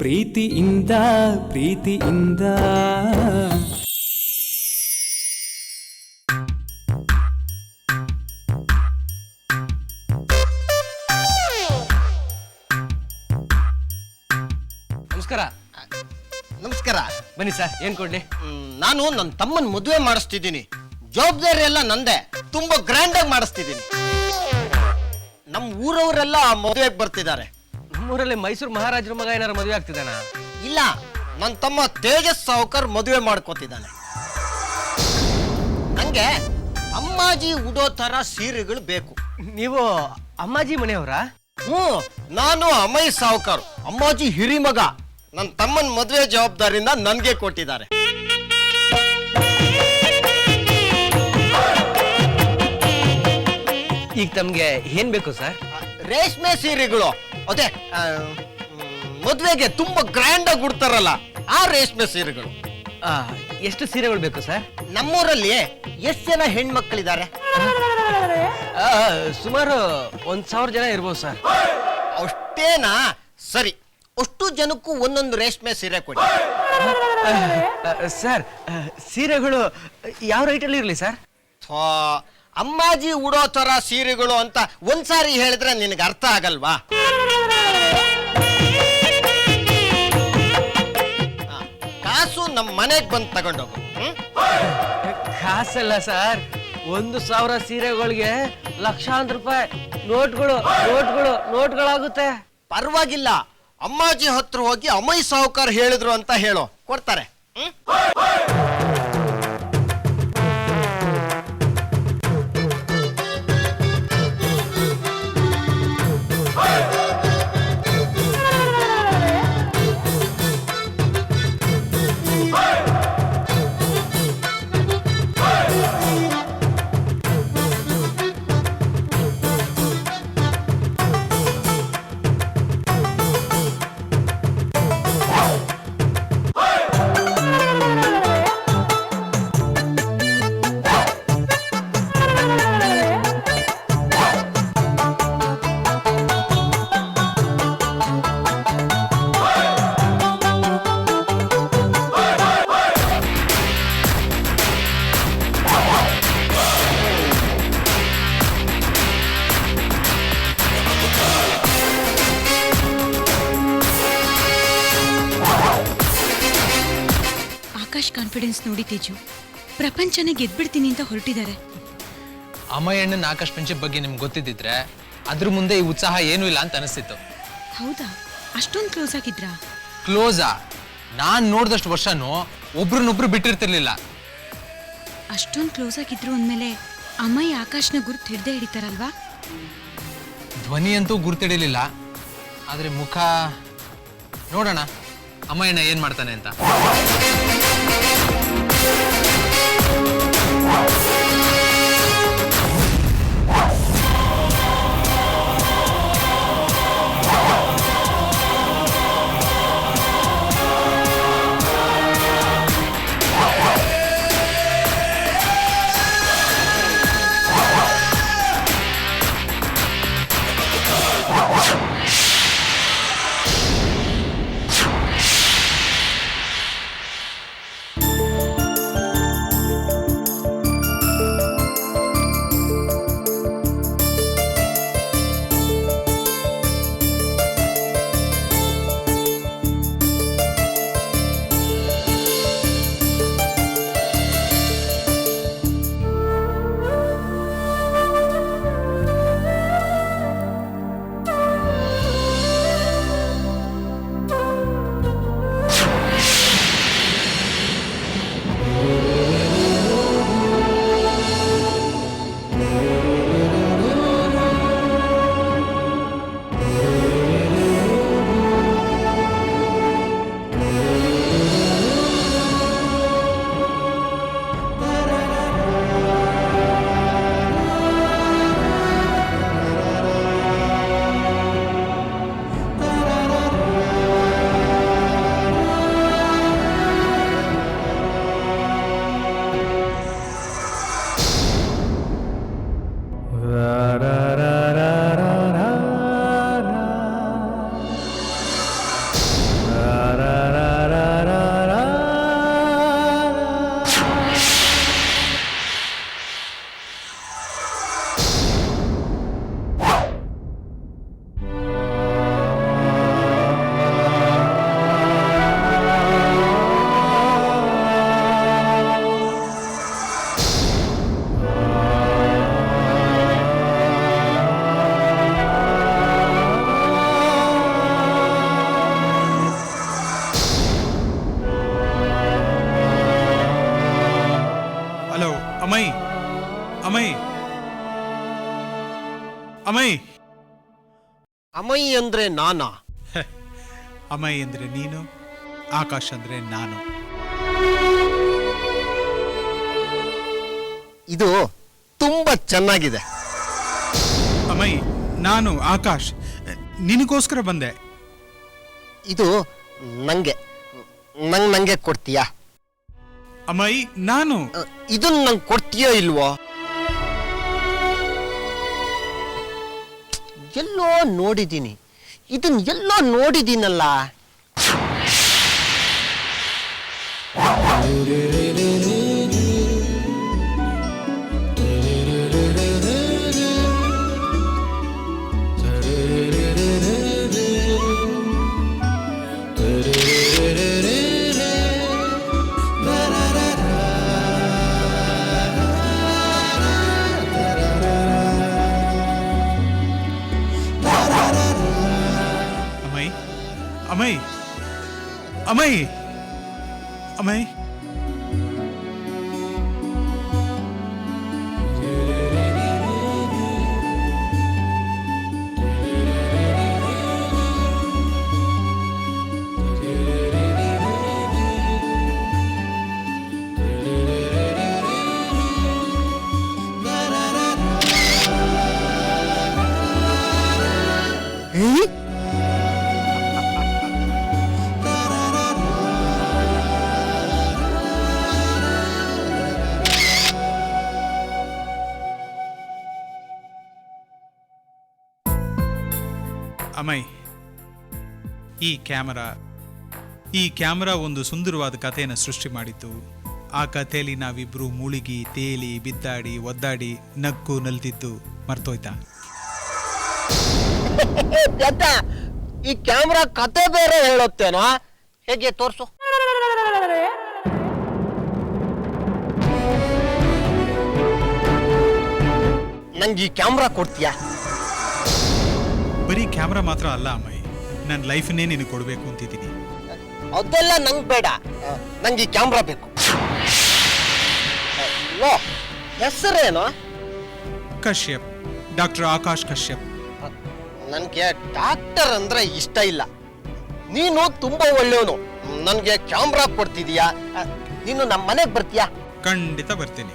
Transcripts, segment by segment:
ಪ್ರೀತಿಯಿಂದ ಪ್ರೀತಿಯಿಂದ ನಮಸ್ಕಾರ. ನಮಸ್ಕಾರ. ಬನ್ನಿ ಸರ್, ಏನ್ ಕೊಡ್ಲಿ? ನಾನು ನನ್ನ ತಮ್ಮನ ಮದುವೆ ಮಾಡಿಸ್ತಿದ್ದೀನಿ. ಜವಾಬ್ದಾರಿ ಎಲ್ಲ ನಂದೇ. ತುಂಬಾ ಗ್ರ್ಯಾಂಡ್ ಆಗಿ ಮಾಡಿಸ್ತಿದ್ದೀನಿ. ನಮ್ಮ ಊರವರೆಲ್ಲ ಮದುವೆಗೆ ಬರ್ತಿದ್ದಾರೆ. ನಮ್ಮೂರಲ್ಲಿ ಮೈಸೂರು ಮಹಾರಾಜರ ಮಗ ಏನಾರು ಮದುವೆ ಆಗ್ತಿದ್ದಾನ? ಇಲ್ಲ, ನನ್ನ ತಮ್ಮ ತೇಜಸ್ ಸಾವ್ಕರ್ ಮದುವೆ ಮಾಡ್ಕೋತಿದ್ದಾನೆ. ನಂಗೆ ಅಮ್ಮಾಜಿ ಉಡೋ ತರ ಸೀರೆಗಳು ಬೇಕು. ನೀವು ಅಮ್ಮಾಜಿ ಮನೆಯವರಾ? ನಾನು ಅಮೈ ಸಾವ್ಕರ್, ಅಮ್ಮಾಜಿ ಹಿರಿಮಗ. ನನ್ನ ತಮ್ಮನ ಮದುವೆ ಜವಾಬ್ದಾರಿಯಿಂದ ನನ್ಗೆ ಕೊಟ್ಟಿದ್ದಾರೆ. ಈಗ ತಮ್ಗೆ ಏನ್ ಬೇಕು ಸರ್? ರೇಷ್ಮೆ ಸೀರೆಗಳು. ಅದೇ ಮದುವೆಗೆ ತುಂಬಾ ಗ್ರ್ಯಾಂಡ್ ಆಗಿ ಉಡ್ತಾರಲ್ಲ, ಆ ರೇಷ್ಮೆ ಸೀರೆಗಳು. ಎಷ್ಟು ಸೀರೆಗಳು ಬೇಕು ಸರ್? ನಮ್ಮೂರಲ್ಲಿ ಎಷ್ಟು ಜನ ಹೆಣ್ಮಕ್ಳಿದ್ದಾರೆ? ಸುಮಾರು 1000 ಜನ ಇರ್ಬೋದು ಸರ್. ಅಷ್ಟೇನಾ? ಸರಿ, ಅಷ್ಟು ಜನಕ್ಕೂ ಒಂದೊಂದು ರೇಷ್ಮೆ ಸೀರೆ ಕೊಡಿ. ಸರ್, ಸೀರೆಗಳು ಯಾವ ರೇಟಲ್ಲಿ ಇರಲಿ ಸರ್? ಅಮ್ಮಾಜಿ ಉಡೋ ತರ ಸೀರೆಗಳು ಅಂತ ಒಂದ್ಸಾರಿ ಹೇಳಿದ್ರೆ ನಿನಗೆ ಅರ್ಥ ಆಗಲ್ವಾ? ಕಾಸು ನಮ್ಮ ಮನೆಗೆ ಬಂದು ತಗೊಂಡೋಗು. ಕಾಸಲ್ಲ ಸರ್, 1000 ಸೀರೆಗಳಿಗೆ ಲಕ್ಷಾಂತರ ರೂಪಾಯಿ ನೋಟ್ಗಳಾಗುತ್ತೆ. ಪರವಾಗಿಲ್ಲ, ಅಮ್ಮಾಜಿ ಹತ್ರ ಹೋಗಿ ಅಮೈ ಸಾವ್ಕಾರ್ ಹೇಳಿದ್ರು ಅಂತ ಹೇಳು, ಕೊಡ್ತಾರೆ. ಕಾನ್ಫಿಡೆನ್ಸ್ ನೋಡಿ ತೇಜು, ಪ್ರಪಂಚನೇ ಗೆದ್ಬಿಡ್ತೀನಿ ಅಂತ ಹೊರಟಿದ್ದಾರೆ. ಅಮ್ಮಯ್ಯಣ್ಣನ ಆಕಾಶ್ ಫ್ರೆಂಡ್ಶಿಪ್ ಬಗ್ಗೆ ನಿಮ್ಗೆ ಗೊತ್ತಿದ್ದಿದ್ರೆ ಅದ್ರ ಮುಂದೆ ಈ ಉತ್ಸಾಹ ಏನೂ ಇಲ್ಲ ಅಂತ ಅನಿಸ್ತಿತ್ತು. ಹೌದಾ? ಅಷ್ಟೊಂದು ಕ್ಲೋಸ್ ಆಗಿದ್ರಾ? ಕ್ಲೋಸಾ? ನಾನ್ ನೋಡಿದಷ್ಟು ವರ್ಷನೂ ಒಬ್ರನ್ನೊಬ್ರು ಬಿಟ್ಟಿರ್ತಿರ್ಲಿಲ್ಲ. ಅಷ್ಟೊಂದು ಕ್ಲೋಸ್ ಆಗಿದ್ರು ಅಂದ್ಮೇಲೆ ಅಮ್ಮಯ್ಯ ಆಕಾಶ್ನ ಗುರ್ತು ಹಿಡ್ದೇ ಹಿಡಿತಾರಲ್ವಾ? ಧ್ವನಿ ಅಂತೂ ಗುರ್ತಿಡಿಲಿಲ್ಲ, ಆದ್ರೆ ಮುಖ ನೋಡೋಣ ಅಮ್ಮಯ್ಯಣ್ಣ ಏನ್ ಮಾಡ್ತಾನೆ ಅಂತ. ಅಮಯ್. ಅಮೈ ಅಂದ್ರೆ ನಾನಾ? ಅಮಯ್ ಅಂದ್ರೆ ನೀನು, ಆಕಾಶ್ ಅಂದ್ರೆ ನಾನು. ಇದು ತುಂಬಾ ಚೆನ್ನಾಗಿದೆ. ಅಮಯ್, ನಾನು ಆಕಾಶ್ ನಿನಗೋಸ್ಕರ ಬಂದೆ. ಇದು ನಂಗೆ ಕೊಡ್ತೀಯಾ? ಅಮಯ್, ನಾನು ಇದನ್ನ ನಂಗೆ ಕೊಡ್ತೀಯೋ ಇಲ್ವೋ? ಎಲ್ಲೋ ನೋಡಿದ್ದೀನಿ, ಇದನ್ನ ಎಲ್ಲೋ ನೋಡಿದ್ದೀನಲ್ಲ. ಅಮಯ್, ಅಮಯ್, ಅಮಯ್. ಅಮಯ್, ಈ ಕ್ಯಾಮರಾ ಒಂದು ಸುಂದರವಾದ ಕಥೆಯನ್ನು ಸೃಷ್ಟಿ ಮಾಡಿತ್ತು. ಆ ಕಥೆಯಲ್ಲಿ ನಾವಿಬ್ರು ಮುಳುಗಿ ತೇಲಿ ಬಿದ್ದಾಡಿ ಒದ್ದಾಡಿ ನಕ್ಕು ನಲ್ದಿದ್ದು ಮರ್ತೋಯ್ತಾ? ಈ ಕ್ಯಾಮ್ರಾ ಕತೆ ಬೇರೆ ಹೇಳುತ್ತೇನೋ? ಹೇಗೆ ತೋರ್ಸು. ನಂಗೆ ಈ ಕ್ಯಾಮ್ರಾ ಕೊಡ್ತೀಯಾ? ಬರೀ ಕ್ಯಾಮ್ರಾ ಮಾತ್ರ ಅಲ್ಲ ಅಮಯ್, ನನ್ನ ಲೈಫನ್ನೇ ನೀನು ಕೊಡಬೇಕು ಅಂತಿದ್ದೀನಿ. ಅದೆಲ್ಲ ನಂಗೆ ಬೇಡ, ನಂಗೆ ಈ ಕ್ಯಾಮ್ರಾ ಬೇಕು. ಹೆಸರೇನು? ಕಶ್ಯಪ್, ಡಾಕ್ಟರ್ ಆಕಾಶ್ ಕಶ್ಯಪ್. ನನಗೆ ಡಾಕ್ಟರ್ ಅಂದ್ರೆ ಇಷ್ಟ ಇಲ್ಲ. ನೀನು ತುಂಬಾ ಒಳ್ಳೆಯವನು, ನನಗೆ ಕ್ಯಾಮ್ರಾ ಕೊಡ್ತಿದೀಯಾ? ನೀನು ನಮ್ಮ ಮನೆಗೆ ಬರ್ತೀಯಾ? ಖಂಡಿತ ಬರ್ತೀನಿ.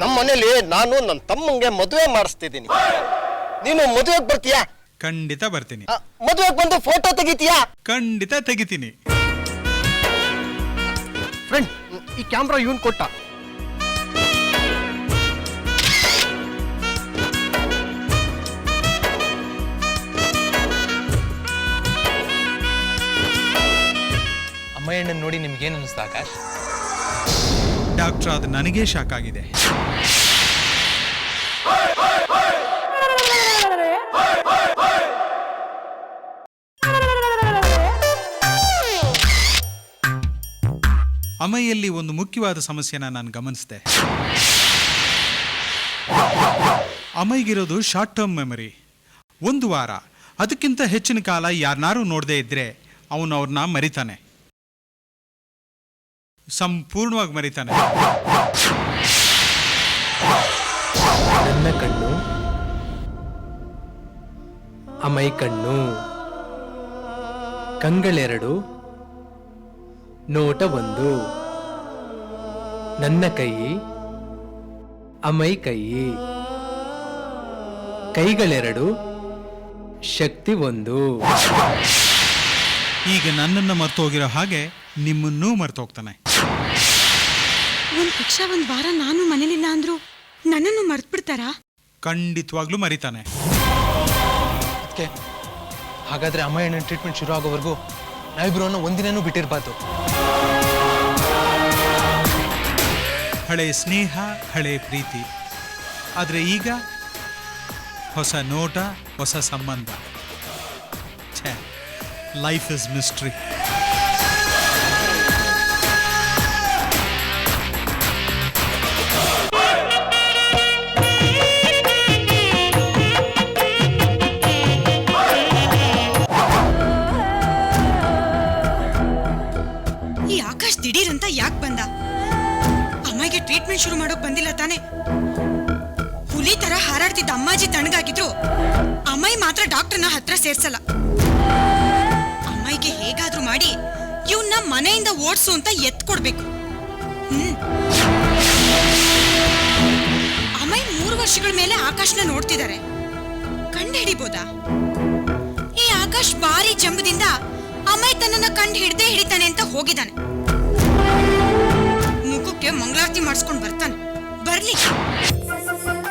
ನಮ್ಮ ಮನೇಲಿ ನಾನು ನನ್ನ ತಮ್ಮಂಗೆ ಮದುವೆ ಮಾಡಿಸ್ತಿದ್ದೀನಿ. ನೀನು ಮದುವೆಗೆ ಬರ್ತೀಯಾ? ಖಂಡಿತ ಬರ್ತೀನಿ. ಮದುವೆಗೆ ಬಂದು ಫೋಟೋ ತೆಗಿತೀಯಾ? ಖಂಡಿತ ತೆಗಿತೀನಿ. ಫ್ರೆಂಡ್, ಈ ಕ್ಯಾಮ್ರಾ ಇವನ್ ಕೊಟ್ಟ. ಅಮ್ಮಯ್ಯಣ್ಣನ ನೋಡಿ ನಿಮ್ಗೇನು ಅನಿಸ್ತಾ ಆಕಾಶ್? ಡಾಕ್ಟರ್, ಅದು ನನಗೇ ಶಾಕ್ ಆಗಿದೆ. ಅಮೈಯಲ್ಲಿ ಒಂದು ಮುಖ್ಯವಾದ ಸಮಸ್ಯೆನ ನಾನು ಗಮನಿಸಿದೆ. ಅಮೈಗಿರೋದು ಶಾರ್ಟ್ ಟರ್ಮ್ ಮೆಮೊರಿ. ಒಂದು ವಾರ ಅದಕ್ಕಿಂತ ಹೆಚ್ಚಿನ ಕಾಲ ಯಾರನ್ನಾರು ನೋಡದೇ ಇದ್ರೆ ಅವನು ಅವ್ರನ್ನ ಮರಿತಾನೆ, ಸಂಪೂರ್ಣವಾಗಿ ಮರಿತಾನೆ. ನನ್ನ ಕಣ್ಣು, ಅಮೈ ಕಣ್ಣು, ಕಂಗಳೆರಡು, ನೋಟ ಒಂದು. ನನ್ನ ಕೈ, ಅಮೈ ಕೈ, ಕೈಗಳೆರಡು, ಶಕ್ತಿ ಒಂದು. ಈಗ ನನ್ನನ್ನು ಮರ್ತೋಗಿರೋ ಹಾಗೆ ನಿಮ್ಮನ್ನೂ ಮರ್ತೋಗ್ತಾನೆ. ಒಂದ್ ಪಕ್ಷ ಒಂದ್ ವಾರ ನಾನು ಮನೇಲಿಲ್ಲ ಅಂದ್ರು ನನ್ನನ್ನು ಮರ್ತ್ ಬಿಡ್ತಾರಾ? ಖಂಡಿತವಾಗ್ಲೂ ಮರಿತಾನೆ. ಅದಕ್ಕೆ ಹಾಗಾದ್ರೆ ಅಮ್ಮಯ್ಯಣ್ಣನ ಟ್ರೀಟ್ಮೆಂಟ್ ಶುರು ಆಗೋವರೆಗೂ ನಾವಿಬ್ರು ಒಂದಿನೂ ಬಿಟ್ಟಿರ್ಬಾರ್ದು. ಹಳೆ ಸ್ನೇಹ, ಹಳೆ ಪ್ರೀತಿ, ಆದರೆ ಈಗ ಹೊಸ ನೋಟ, ಹೊಸ ಸಂಬಂಧ. ಛೇ, ಲೈಫ್ ಇಸ್ ಮಿಸ್ಟ್ರಿ. ಈ ಆಕಾಶ್ ದಿಢೀರ್ ಅಂತ ಯಾಕೆ ಬಂದ? ಅಮ್ಮಗೆ ಟ್ರೀಟ್ಮೆಂಟ್ ಶುರು ಮಾಡೋಕ್ ಬಂದಿಲ್ಲ ತಾನೆ? ಹುಲಿ ತರ ಹಾರಾಡ್ತಾ ಕೂತಿದ್ದ ಅಮ್ಮಾಜಿ ತಣ್ಣಗಾಗಿದ್ರು ಅಮ್ಮಾಯಿ ಮಾತ್ರ ಡಾಕ್ಟರ್ನ ಹತ್ರ ಸೇರ್ಸಲ್ಲ. ಅಮ್ಮಾಯಿಗೆ ಹೇಗಾದ್ರೂ ಮಾಡಿ ಇವನ್ನ ಮನೆಯಿಂದ ಓಡ್ಸು ಅಂತ ಎತ್ಕೊಡ್ಬೇಕು. ಅಮ್ಮಾಯಿ 3 ವರ್ಷಗಳ ಮೇಲೆ ಆಕಾಶ್ನ ನೋಡ್ತಿದ್ದಾರೆ. ಕಂಡು ಹಿಡಿಬೋದಾ? ಈ ಆಕಾಶ್ ಭಾರಿ ಜಂಬದಿಂದ ಅಮ್ಮಾಯಿ ತನ್ನನ್ನ ಕಂಡು ಹಿಡಿತಾನೆ ಅಂತ ಹೋಗಿದ್ದಾನೆ. ಮುಖಕ್ಕೆ ಮಂಗಳಾರತಿ ಮಾಡಿಸ್ಕೊಂಡು ಬರ್ತಾನೆ. ಬರ್ಲಿ.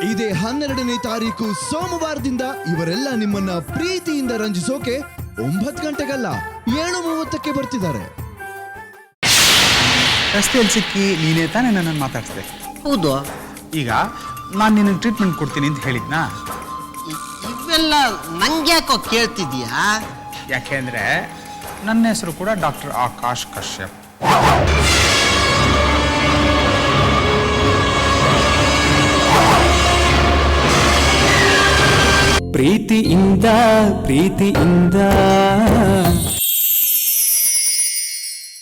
ಇದೇ 12ನೇ ತಾರೀಕು ಸೋಮವಾರದಿಂದ ಇವರೆಲ್ಲ ನಿಮ್ಮನ್ನ ಪ್ರೀತಿಯಿಂದ ರಂಜಿಸೋಕೆ 9 ಗಂಟೆಗಲ್ಲ 7:30ಕ್ಕೆ ಬರ್ತಿದ್ದಾರೆ. ರಸ್ತೆಯಲ್ಲಿ ಸಿಕ್ಕಿ ನೀನೇ ತಾನೇ ನನ್ನನ್ನು ಮಾತಾಡ್ತಿದೆ. ಹೌದು. ಈಗ ನಾನು ನಿನಗೆ ಟ್ರೀಟ್ಮೆಂಟ್ ಕೊಡ್ತೀನಿ ಅಂತ ಹೇಳಿದ್ನಾ? ಇವೆಲ್ಲ ನಂಗ್ಯಾಕೋ ಕೇಳ್ತಿದ್ಯಾ? ಯಾಕೆಂದ್ರೆ ನನ್ನ ಹೆಸರು ಕೂಡ ಡಾಕ್ಟರ್ ಆಕಾಶ್ ಕಶ್ಯಪ್. ಪ್ರೀತಿಯಿಂದ